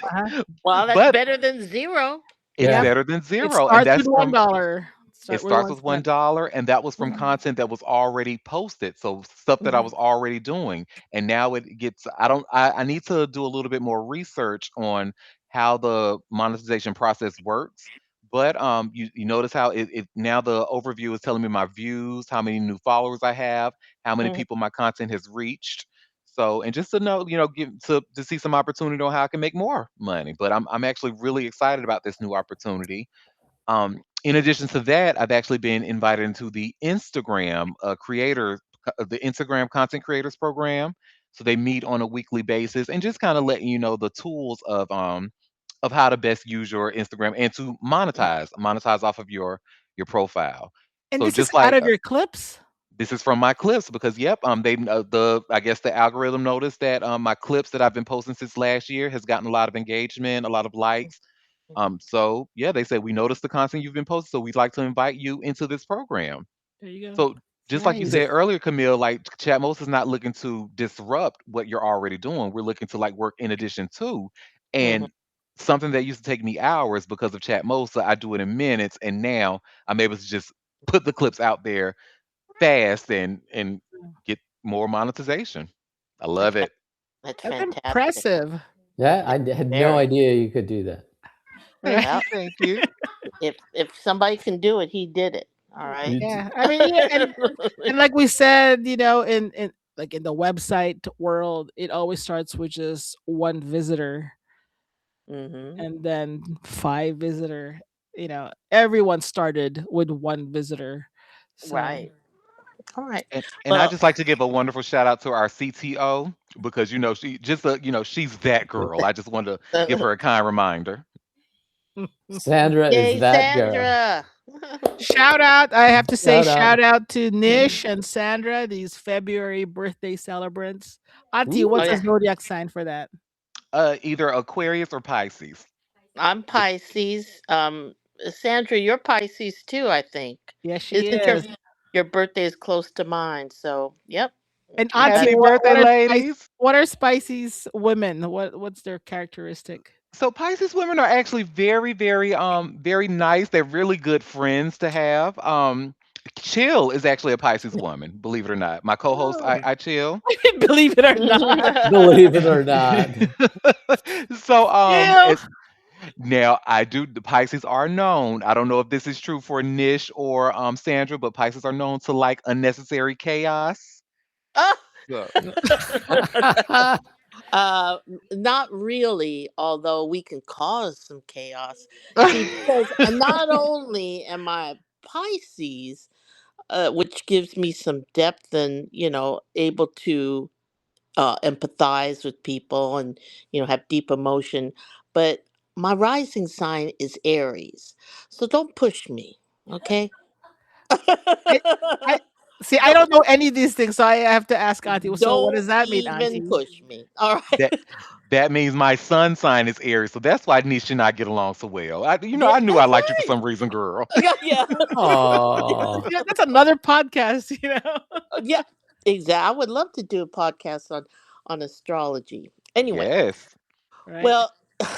S3: Uh-huh.
S2: Well, that's
S4: but
S2: better than zero.
S4: it's
S3: Yeah,
S1: Yeah.
S4: better than
S3: it
S4: zero, and
S3: starts with
S4: that's from
S3: $1.
S4: it
S3: Start with
S4: starts
S3: one
S4: with one
S3: cent.
S4: dollar, and that was from
S3: Mhm,
S4: content that was already posted. So stuff that I
S3: mhm.
S4: was already doing. And now it gets I don't I need to do a little bit more research on how the monetization process works. But you notice how it now the overview is telling me my views, how many new followers I have, how many
S2: Mhm.
S4: people my content has reached. So and just to know, give to see some opportunity on how I can make more money. But I'm actually really excited about this new opportunity. In addition to that, I've actually been invited into the the Instagram content creators program. So they meet on a weekly basis and just kind of letting you know the tools of how to best use your Instagram and to monetize off of your profile.
S3: And
S4: So
S3: this is
S4: just
S3: out
S4: like
S3: of your clips?
S4: this is from my clips because yep, they I guess the algorithm noticed that my clips that I've been posting since last year has gotten a lot of engagement, a lot of likes. So yeah, they said we noticed the content you've been posting, so we'd like to invite you into this program.
S3: There you go.
S4: So just like you
S3: Nice.
S4: said earlier, Camille, like Chatmosa is not looking to disrupt what you're already doing. We're looking to like work in addition to,
S2: Mhm.
S4: and something that used to take me hours because of Chatmosa, I do it in minutes, and now I'm able to just put the clips out there fast and get more monetization. I love
S2: That's
S4: it.
S2: that's
S3: That's
S2: fantastic.
S3: impressive,
S1: Yeah,
S2: It's
S1: had no
S2: very.
S1: idea you could do that.
S4: Thank
S3: right?
S4: you,
S2: Well,
S4: thank you.
S2: if somebody can do it, he did it. All right.
S1: You
S3: Yeah, I mean, yeah, and like we said, in like in the website world, it always starts with just one visitor
S2: Mhm.
S3: and then five visitor. everyone started with one visitor. So
S2: Right. All right.
S4: And I
S2: Well,
S4: just like to give a wonderful shout out to our CTO because she just she's that girl. I just wanted to give her a kind reminder.
S1: Sandra is
S2: yay,
S1: that girl.
S2: Sandra.
S3: shout out, I have to say
S1: Shout out.
S3: shout out to Nish and Sandra, these February birthday celebrants. Auntie,
S2: Oh
S3: what's the
S1: Ooh.
S2: yeah,
S3: zodiac sign for that?
S4: Either Aquarius or Pisces.
S2: I'm
S4: Dep-
S2: Pisces. Sandra, you're Pisces too, I think.
S3: Yes, she
S2: Isn't
S3: is.
S2: your birthday is close to mine? So, yep.
S3: And
S2: We got
S3: Auntie,
S4: Happy
S3: what
S4: birthday,
S3: what are spice
S4: ladies!
S3: what are Spicy's women? What's their characteristic?
S4: So Pisces women are actually very, very, very nice. They're really good friends to have. Chill is actually a Pisces woman, believe it or not. My co-host,
S3: Oh,
S4: I chill.
S3: believe it or not.
S1: Believe it or not.
S4: So
S3: Chill.
S4: now I do the Pisces are known. I don't know if this is true for Nish or Sandra, but Pisces are known to like unnecessary chaos.
S2: Oh.
S4: So,
S2: Not really, although we can cause some chaos. See, because not only am I Pisces, which gives me some depth and, able to empathize with people and, have deep emotion, but my rising sign is Aries. So don't push me, okay?
S3: I, I see. I
S2: don't
S3: don't know any of these things, so I have to ask Auntie. So, what
S2: don't
S3: does that mean,
S2: even
S3: Auntie?
S2: push me. All right.
S4: that that means my sun sign is Aries, so that's why Nish and I get along so well. I knew I
S2: That's
S4: liked you for
S2: right.
S4: some reason, girl.
S2: Yeah, yeah.
S1: Oh,
S3: That's another podcast.
S2: Yeah, exactly. I would love to do a podcast on astrology. Anyway,
S4: Yes.
S3: Right?
S2: well,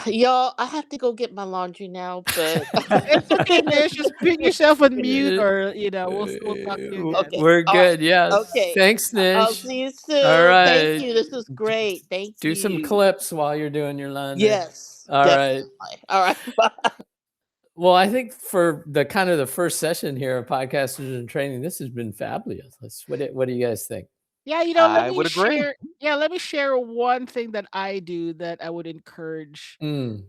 S2: y'all, I have to go get my laundry now, but
S3: It's okay, Nish. Just put yourself on mute, or we'll talk to you again.
S2: okay.
S1: we're
S2: All right.
S1: good. Yes.
S2: Okay.
S1: Thanks,
S2: I'll
S1: Nish.
S2: see you
S1: All
S2: soon. Thank
S1: right.
S2: you. This was great. Thank
S1: Do some
S2: you.
S1: clips while you're doing your laundry.
S2: Yes,
S1: All right.
S2: definitely. All right. Bye.
S1: Well, I think for the kind of the first session here of podcasters and training, this has been fabulous. What do you guys think?
S3: Yeah, let
S4: I
S3: me
S4: would agree.
S3: share. Yeah, let me share one thing that I do that I would encourage
S1: Mm,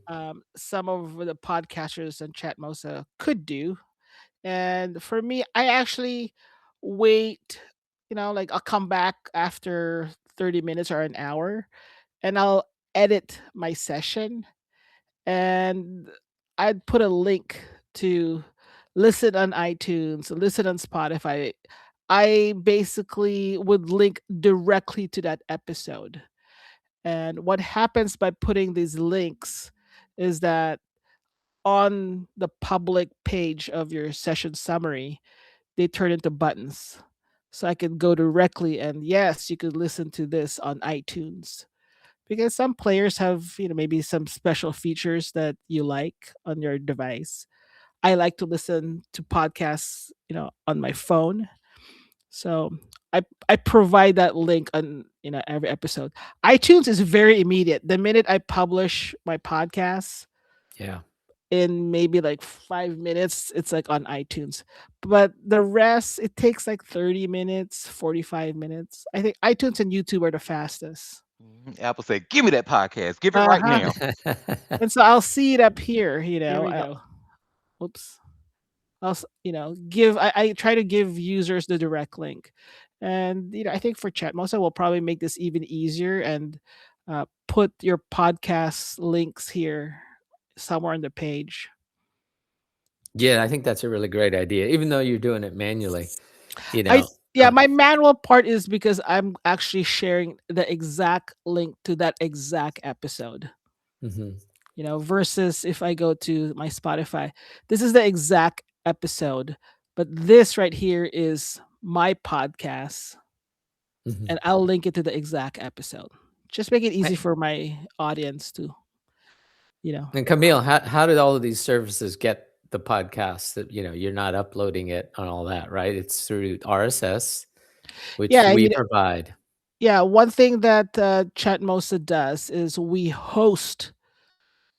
S3: some of the podcasters and Chatmosa could do. And for me, I actually wait, like I'll come back after 30 minutes or an hour and I'll edit my session, and I'd put a link to listen on iTunes, listen on Spotify. I basically would link directly to that episode. And what happens by putting these links is that on the public page of your session summary, they turn into buttons. So I could go directly and yes, you could listen to this on iTunes. Because some players have, maybe some special features that you like on your device. I like to listen to podcasts, on my phone. So I provide that link on, every episode. iTunes is very immediate. The minute I publish my podcast,
S1: yeah.
S3: in maybe like 5 minutes, it's like on iTunes. But the rest, it takes like 30 minutes, 45 minutes. I think iTunes and YouTube are the fastest.
S4: Apple said, "Give me that podcast. Give it right
S3: Uh-huh.
S4: now."
S3: And so I'll see it up here,
S2: Here we go.
S3: oops. Give I try to give users the direct link. And I think for Chatmosa, we'll probably make this even easier and put your podcast links here somewhere on the page.
S1: Yeah, I think that's a really great idea, even though you're doing it manually, you
S3: I
S1: know.
S3: Yeah, my manual part is because I'm actually sharing the exact link to that exact episode.
S1: Mhm,
S3: Versus if I go to my Spotify, this is the exact episode, but this right here is my podcast,
S1: mhm.
S3: and I'll link it to the exact episode. Just make it
S1: I
S3: easy for my audience to, you know.
S1: And Camille, how did all of these services get the podcast that, you're not uploading it on all that, right? It's through RSS, which
S3: Yeah,
S1: we provide.
S3: yeah. One thing that Chatmosa does is we host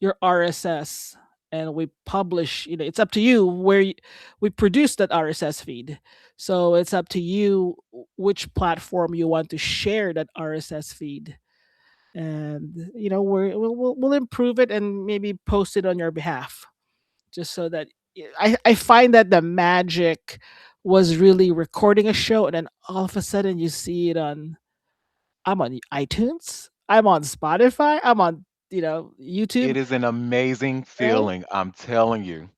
S3: your RSS and we publish. It's up to you we produce that RSS feed. So it's up to you which platform you want to share that RSS feed, and we'll improve it and maybe post it on your behalf, just so that I find that the magic was really recording a show, and then all of a sudden you see it on. I'm on iTunes. I'm on Spotify. I'm on YouTube.
S4: It is an amazing
S3: Right?
S4: feeling, I'm telling you.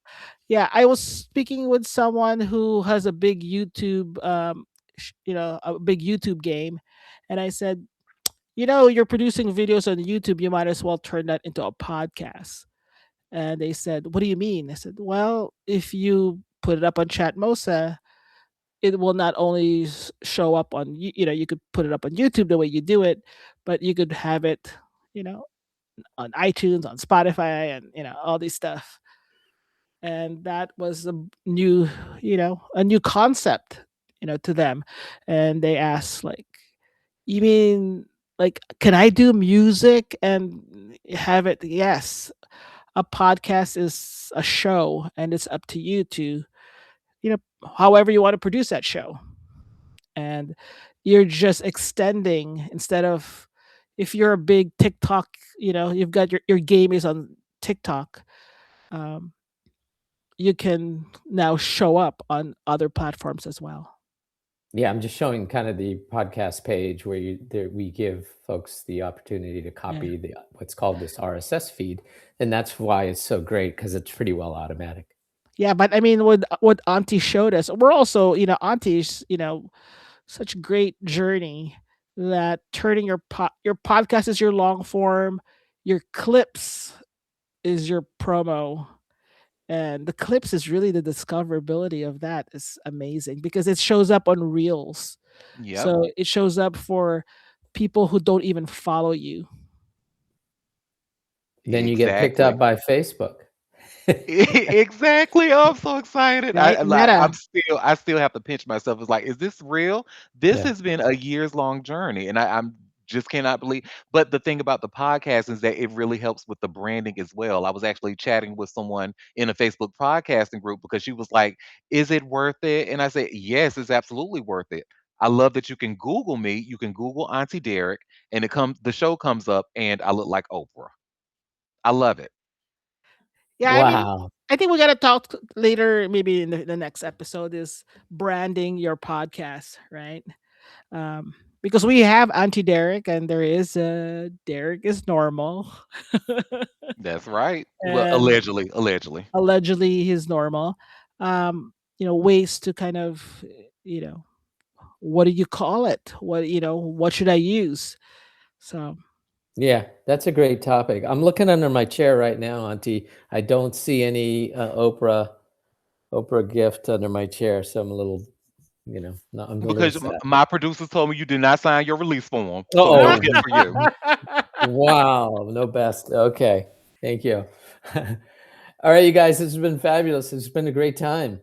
S3: Yeah, I was speaking with someone who has a big a big YouTube game, and I said, you're producing videos on YouTube. You might as well turn that into a podcast. And they said, "What do you mean?" I said, "Well, if you put it up on Chatmosa, it will not only show up on you could put it up on YouTube the way you do it, but you could have it, you know, on iTunes, on Spotify, and all these stuff." And that was a new concept, to them. And they asked, like, "You mean, like, can I do music and have it?" Yes, a podcast is a show, and it's up to you to, you know, however you want to produce that show. And you're just extending, instead of, if you're a big TikTok, you've got your game is on TikTok, um, you can now show up on other platforms as well.
S1: Yeah, I'm just showing kind of the podcast page where we give folks the opportunity to
S3: Yeah.
S1: copy what's called this RSS feed, and that's why it's so great because it's pretty well automatic.
S3: Yeah, but I mean, what Auntie showed us, we're also, Auntie's, such a great journey, that turning your podcast is your long form, your clips is your promo, and the clips is really the discoverability of that is amazing because it shows up on reels.
S4: Yep.
S3: So it shows up for people who don't even follow you.
S1: Then you get picked up
S4: Exactly.
S1: by Facebook.
S4: Exactly. Oh, I'm so excited.
S3: Right? Meta.
S4: I still have to pinch myself. It's like, is this real? This
S1: Yeah.
S4: has been a years long journey, and I'm just cannot believe. But the thing about the podcast is that it really helps with the branding as well. I was actually chatting with someone in a Facebook podcasting group because she was like, "Is it worth it?" And I said, "Yes, it's absolutely worth it." I love that you can Google me. You can Google Auntie Derek, and the show comes up, and I look like Oprah. I love it.
S3: Yeah, I mean,
S1: Wow.
S3: I think we gotta talk later, maybe in the next episode, is branding your podcast, right? Because we have Auntie Derek, and there is Derek is normal,
S4: That's right. Well,
S3: and
S4: allegedly.
S3: allegedly he's normal. Ways to kind of, what do you call it? What should I use? So
S1: Yeah, that's a great topic. I'm looking under my chair right now, Auntie. I don't see any Oprah gift under my chair, so I'm a little, I'm a little
S4: Because
S1: sad.
S4: my producers told me you did not sign your release form, so no
S1: Oh,
S4: gift for you.
S1: wow, no best. Okay, thank you. All right, you guys, this has been fabulous. It's been a great time.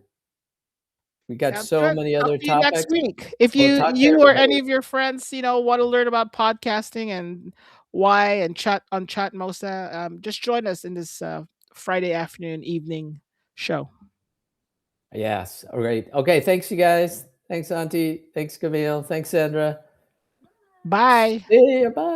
S1: We got
S3: sounds
S1: so
S3: good.
S1: many
S3: Talk
S1: other
S3: to you next
S1: topics.
S3: week. If
S1: We'll
S3: you
S1: talk to
S3: you or any
S1: everybody.
S3: of your friends, want to learn about podcasting and why, and chat on Chatmosa, just join us in this Friday afternoon evening show.
S1: Yes. All right. Okay. Thanks, you guys. Thanks, Auntie. Thanks, Camille. Thanks, Sandra.
S3: Bye.
S1: See ya. Bye.